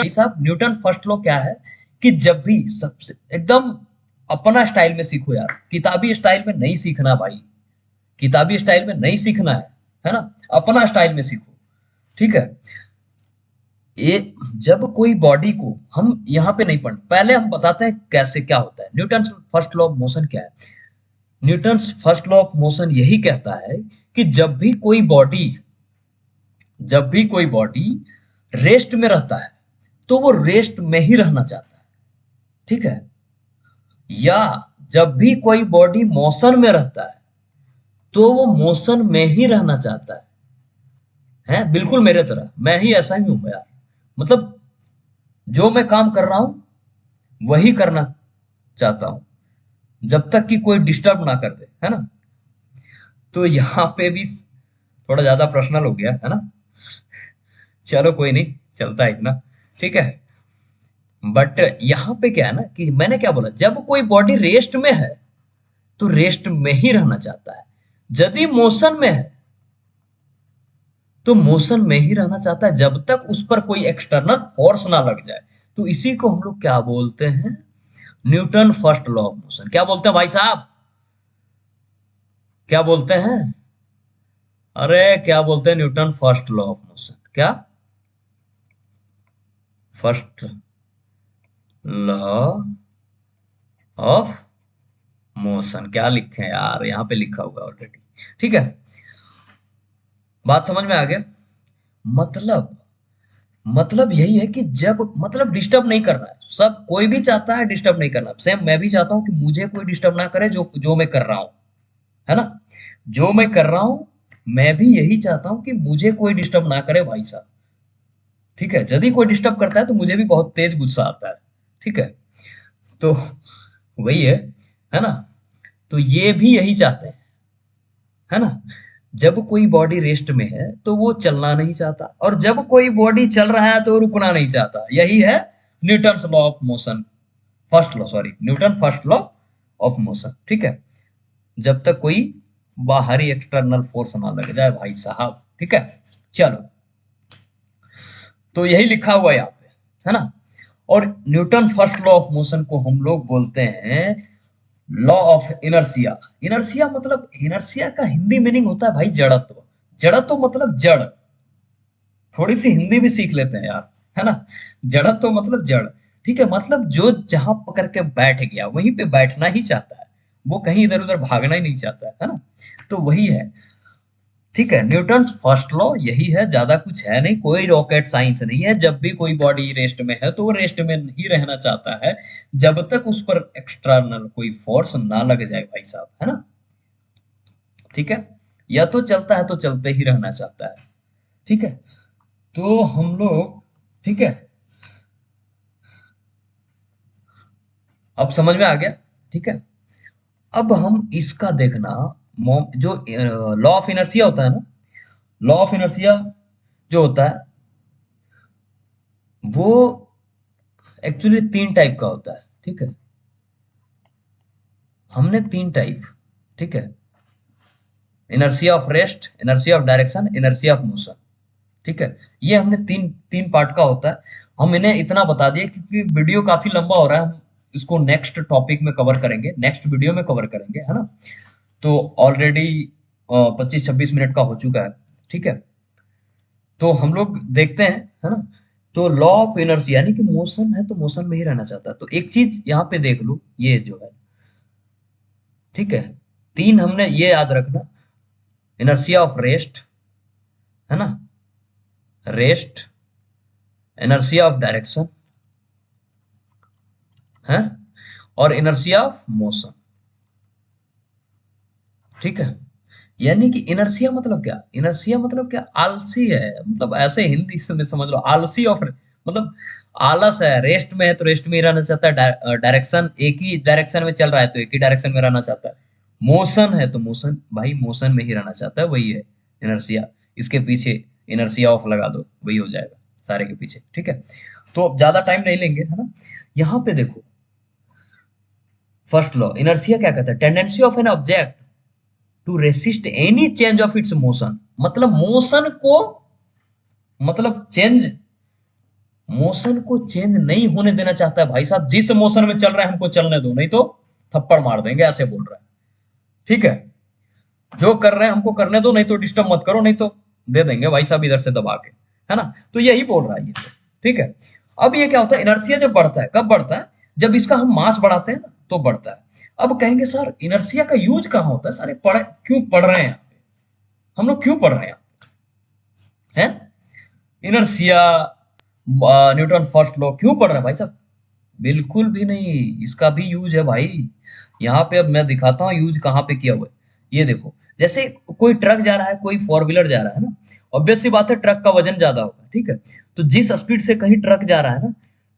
भाई साहब, Newton first law क्या है कि जब भी सबसे एकदम अपना स्टाइल में सीखो यार, किताबी स्टाइल में नहीं सीखना भाई, किताबी स्टाइल में नहीं सीखना है ना, अपना स्टाइल में सीखो। ठीक है। ये जब कोई बॉडी को हम यहाँ पे नहीं पढ़, पहले हम बताते हैं कैसे क्या होता है। Newton first law of motion क्या है? Newton first law of motion यही कहता है कि जब भी कोई बॉडी रेस्ट में रहता है तो वो रेस्ट में ही रहना चाहता है। ठीक है। या जब भी कोई बॉडी मोशन में रहता है तो वो मोशन में ही रहना चाहता है बिल्कुल मेरे तरह, मैं ही ऐसा ही हूं यार। मतलब जो मैं काम कर रहा हूं वही करना चाहता हूं, जब तक कि कोई डिस्टर्ब ना कर दे, है ना। तो यहाँ पे भी थोड़ा ज्यादा पर्सनल हो गया है ना। चलो कोई नहीं, चलता है इतना। ठीक है। बट यहाँ पे क्या है ना कि मैंने क्या बोला, जब कोई बॉडी रेस्ट में है तो रेस्ट में ही रहना चाहता है, यदि मोशन में है तो मोशन में ही रहना चाहता है, जब तक उस पर कोई एक्सटर्नल फोर्स ना लग जाए। तो इसी को हम लोग क्या बोलते हैं? Newton first law of motion. क्या बोलते हैं भाई साहब? क्या बोलते हैं? अरे क्या बोलते हैं? Newton first law of motion. क्या? First law of motion. क्या लिखे हैं यार, यहाँ पे लिखा हुआ ऑलरेडी। ठीक है। बात समझ में आ गया? मतलब मतलब यही है कि जब मतलब डिस्टर्ब नहीं करना है, सब कोई भी चाहता है डिस्टर्ब नहीं करना, सेम मैं भी चाहता हूं कि मुझे कोई डिस्टर्ब ना करे जो जो मैं कर रहा हूं, है ना। जो मैं कर रहा हूं मैं भी यही चाहता हूं कि मुझे कोई डिस्टर्ब ना करे भाई साहब। ठीक है। यदि कोई डिस्टर्ब करता है तो मुझे भी बहुत तेज गुस्सा आता है। ठीक है। तो वही है ना। तो ये भी यही चाहते हैं, है ना। जब कोई बॉडी रेस्ट में है तो वो चलना नहीं चाहता, और जब कोई बॉडी चल रहा है तो वो रुकना नहीं चाहता। यही है Newton law of motion, first law, sorry, Newton first law of motion. ठीक है। जब तक कोई बाहरी एक्सटर्नल फोर्स ना लग जाए भाई साहब। ठीक है। चलो, तो यही लिखा हुआ है यहाँ पे, है ना। और Newton first law of motion को हम लोग बोलते हैं लॉ ऑफ इनर्शिया। इनर्शिया मतलब, इनर्शिया का हिंदी मीनिंग होता है भाई जड़त्व। जड़त्व मतलब जड़। थोड़ी सी हिंदी भी सीख लेते हैं यार, है ना। जड़त्व मतलब जड़। ठीक है। मतलब जो जहां पकड़ के बैठ गया वहीं पे बैठना ही चाहता है, वो कहीं इधर उधर भागना ही नहीं चाहता है ना। तो वही है। ठीक है। न्यूटन फर्स्ट लॉ यही है, ज्यादा कुछ है नहीं, कोई रॉकेट साइंस नहीं है। जब भी कोई बॉडी रेस्ट में है तो वो रेस्ट में ही रहना चाहता है, जब तक उस पर एक्सटर्नल कोई फोर्स ना लग जाए भाई साहब, है ना। ठीक है। या तो चलता है तो चलते ही रहना चाहता है। ठीक है। तो हम लोग, ठीक है, अब समझ में आ गया। ठीक है। अब हम इसका देखना, जो लॉ ऑफ इनर्शिया होता है ना, लॉ ऑफ इनर्शिया जो होता है वो एक्चुअली तीन टाइप का होता है। ठीक है। हमने तीन टाइप, ठीक है, inertia of rest, inertia of direction, inertia of motion. ठीक है। ये हमने तीन तीन पार्ट का होता है। हम इन्हें इतना बता दिए क्योंकि वीडियो काफी लंबा हो रहा है, हम इसको नेक्स्ट टॉपिक में कवर करेंगे, नेक्स्ट वीडियो में कवर करेंगे, है ना। तो ऑलरेडी 25-26 मिनट का हो चुका है। ठीक है। तो हम लोग देखते हैं, है ना। तो लॉ ऑफ इनर्शिया यानी कि मोशन है तो मोशन में ही रहना चाहता है। तो एक चीज यहाँ पे देख लो, ये जो है, ठीक है, तीन हमने ये याद रखना, इनर्शिया ऑफ रेस्ट, है ना, रेस्ट, इनर्शिया ऑफ डायरेक्शन, है, और इनर्शिया ऑफ मोशन। ठीक है। यानी कि इनर्शिया मतलब क्या? इनर्शिया मतलब क्या? आलसी है, मतलब ऐसे हिंदी में समझ लो, आलसी ऑफ, मतलब आलस है। रेस्ट में है तो रेस्ट में ही रहना चाहता है, डायरेक्शन एक ही डायरेक्शन में चल रहा है तो एक ही डायरेक्शन में रहना चाहता है, मोशन है तो मोशन भाई मोशन में ही रहना चाहता है, वही है इनर्शिया। इसके पीछे इनर्शिया ऑफ लगा दो, वही हो जाएगा सारे के पीछे। ठीक है। तो अब ज्यादा टाइम नहीं लेंगे, है ना। यहाँ पे देखो, फर्स्ट लॉ इनर्शिया क्या कहता है? Tendency of an object to resist any change of its motion. मतलब मोशन को, मतलब चेंज, मोशन को चेंज नहीं होने देना चाहता है भाई साहब, जिस मोशन में चल रहा है हमको चलने दो, नहीं तो थप्पड़ मार देंगे, ऐसे बोल रहा है। ठीक है, जो कर रहे हैं हमको करने दो, नहीं तो डिस्टर्ब मत करो, नहीं तो दे देंगे भाई साहब इधर से दबा के, है ना। तो यही बोल रहा है ये तो। ठीक है, अब ये क्या होता है, इनर्सिया जब बढ़ता है, कब बढ़ता है, जब इसका हम मास बढ़ाते हैं ना तो बढ़ता है। अब कहेंगे सर इनर्सिया का यूज कहाँ होता है, सारे पढ़े क्यों पढ़ रहे हैं, हम लोग क्यों पढ़ रहे हैं, हैं इनर्सिया, न्यूटन फर्स्ट लॉ क्यों पढ़ रहे हैं भाई साहब? बिल्कुल भी नहीं, इसका भी यूज है भाई। यहाँ पे अब मैं दिखाता हूँ यूज कहाँ पे किया हुआ है। ये देखो, जैसे कोई ट्रक जा रहा है, कोई फोर व्हीलर जा रहा है ना, ऑब्वियस सी बात है ट्रक का वजन ज्यादा होगा, ठीक है। तो जिस स्पीड से कहीं ट्रक जा रहा है ना,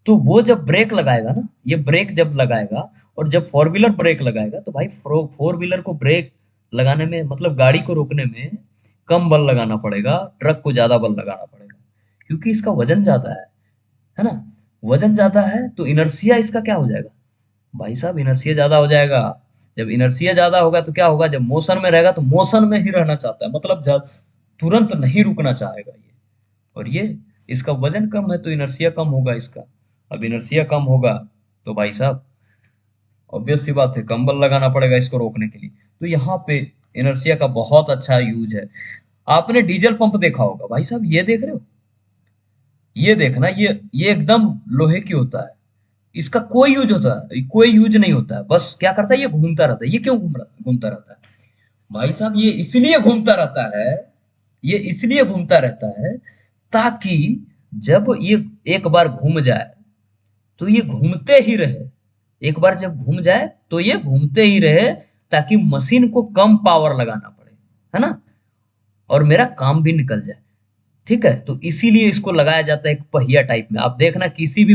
तो वो जब ब्रेक लगाएगा ना, ये ब्रेक जब लगाएगा और जब फोर व्हीलर ब्रेक लगाएगा, तो भाई फोर व्हीलर को ब्रेक लगाने में, मतलब गाड़ी को रोकने में कम बल लगाना पड़ेगा, ट्रक को ज्यादा बल लगाना पड़ेगा, क्योंकि इसका वजन ज्यादा है ना। वजन ज्यादा है तो इनर्सिया इसका क्या हो जाएगा भाई साहब, इनर्सिया ज्यादा हो जाएगा। जब इनर्सिया ज्यादा होगा तो क्या होगा, जब मोशन में रहेगा तो मोशन में ही रहना चाहता है, मतलब तुरंत नहीं रुकना चाहेगा ये। और ये इसका वजन कम है तो इनर्सिया कम होगा इसका। अब इनर्सिया कम होगा तो भाई साहब ऑब्वियस सी बात है कम बल लगाना पड़ेगा इसको रोकने के लिए। तो यहाँ पे इनर्सिया का बहुत अच्छा यूज है। आपने डीजल पंप देखा होगा भाई साहब, ये देख रहे हो, ये देखना, ये एकदम लोहे की होता है, इसका कोई यूज होता है, कोई यूज नहीं होता है, बस क्या करता है ये घूमता रहता है। ये क्यों घूमता रहता है भाई साहब, ये इसलिए घूमता रहता है, ये इसलिए घूमता रहता है ताकि जब ये एक बार घूम जाए तो ये घूमते ही रहे। एक बार जब घूम जाए तो ये घूमते ही रहे, ताकि मशीन को कम पावर लगाना पड़े, है ना, और मेरा काम भी निकल जाए। ठीक है, तो इसीलिए इसको लगाया जाता है एक पहिया टाइप में। आप देखना किसी भी,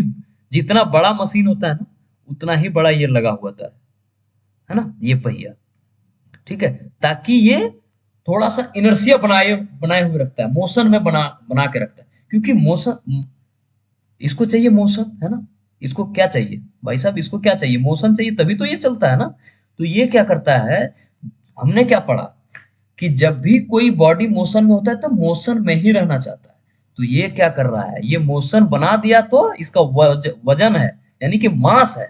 जितना बड़ा मशीन होता है ना, उतना ही बड़ा ये लगा हुआ था, है ना, ये पहिया। ठीक है, ताकि ये थोड़ा सा इनर्सिया बनाए बनाए हुए रखता है, मोशन में बना बना के रखता है, क्योंकि मोशन, इसको चाहिए मोशन, है ना। इसको क्या चाहिए भाई साहब, इसको क्या चाहिए, मोशन चाहिए, तभी तो ये चलता है ना। तो ये क्या करता है, हमने क्या पढ़ा कि जब भी कोई बॉडी मोशन में होता है तो मोशन में ही रहना चाहता है। तो ये क्या कर रहा है, ये मोशन बना दिया तो इसका वजन है, यानी कि मास है,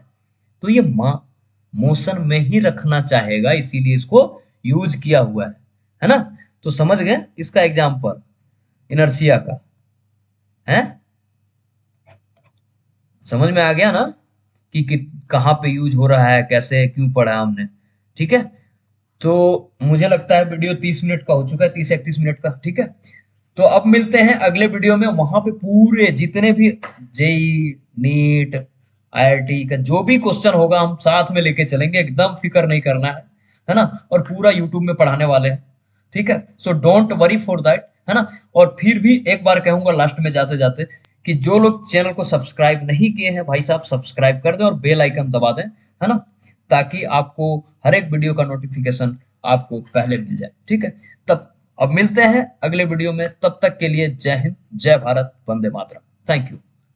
तो ये मोशन में ही रखना चाहेगा, इसीलिए इसको यूज किया हुआ है ना। तो समझ गए इसका एग्जाम्पल इनर्सिया का, है समझ में आ गया ना कि कहाँ पे यूज हो रहा है, कैसे, क्यों पढ़ा हमने। ठीक है, तो मुझे लगता है वीडियो 30 मिनट का हो चुका है, 30 31 मिनट का। ठीक है, तो अब मिलते हैं अगले वीडियो में, वहां पे पूरे जितने भी जेई, नीट, आईआईटी का जो भी क्वेश्चन होगा हम साथ में लेके चलेंगे, एकदम फिक्र नहीं करना है ना, और पूरा यूट्यूब में पढ़ाने वाले हैं। ठीक है, so don't worry for that, है ना। और फिर भी एक बार कहूंगा लास्ट में जाते जाते कि जो लोग चैनल को सब्सक्राइब नहीं किए हैं भाई साहब, सब्सक्राइब कर दें और बेल आइकन दबा दें, है ना, ताकि आपको हर एक वीडियो का नोटिफिकेशन आपको पहले मिल जाए। ठीक है, तब अब मिलते हैं अगले वीडियो में, तब तक के लिए जय हिंद, जय भारत, वंदे मातरम, थैंक यू।